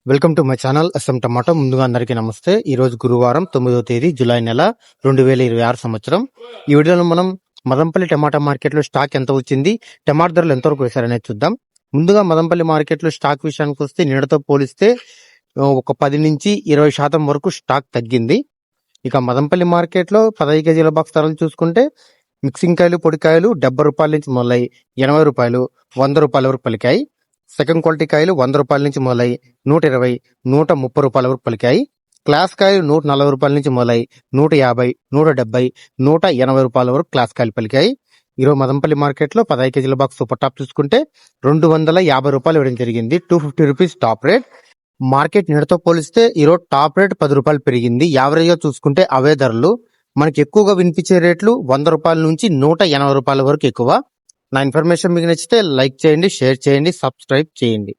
Welcome to my channel S M tomato. ముందుగా అందరికీ నమస్తే. ఈ రోజు గురువారం 9వ తేదీ జూలై నెల 2026 సంవత్సరం. ఈ వీడియోలో మనం మదంపల్లి టమాటా మార్కెట్లో స్టాక్ ఎంత వచ్చింది, టమాటా ధరలు ఎంతవరకు వేశారనేది చూద్దాం. ముందుగా మదంపల్లి మార్కెట్లో స్టాక్ విషయానికి వస్తే నిన్నటితో పోలిస్తే ఒక 10 నుంచి 20% వరకు స్టాక్ తగ్గింది. ఇక మదంపల్లి మార్కెట్లో 15 కేజీల బాక్స్ ధరలు చూసుకుంటే మిక్సింగ్ కాయలు, పొడికాయలు 70 రూపాయల నుంచి మొదలై 80 రూపాయలు, 100 రూపాయల వరకు పలికాయి. సెకండ్ క్వాలిటీ కాయలు 100 రూపాయల నుంచి మొదలై 120, 130 రూపాయల వరకు పలికాయి. క్లాస్ కాయలు 140 రూపాయల నుంచి మొదలై 150, 170, 180 రూపాయల వరకు క్లాస్ కాయలు పలికాయి. ఈరోజు మదంపల్లి మార్కెట్లో 15 కేజీల బాక్స్ సూపర్ టాప్ చూసుకుంటే 250 రూపాయలు ఇవ్వడం జరిగింది. 250 రూపీస్ టాప్ రేట్. మార్కెట్ నిన్నటితో పోలిస్తే ఈరోజు టాప్ రేట్ 10 రూపాయలు పెరిగింది. యావరేజ్ గా చూసుకుంటే అవే ధరలు. మనకి ఎక్కువగా వినిపించే రేట్లు 100 రూపాయల నుంచి 180 రూపాయల వరకు ఎక్కువ. నా ఇన్ఫర్మేషన్ మీకు నచ్చితే లైక్ చేయండి, షేర్ చేయండి, సబ్స్క్రైబ్ చేయండి.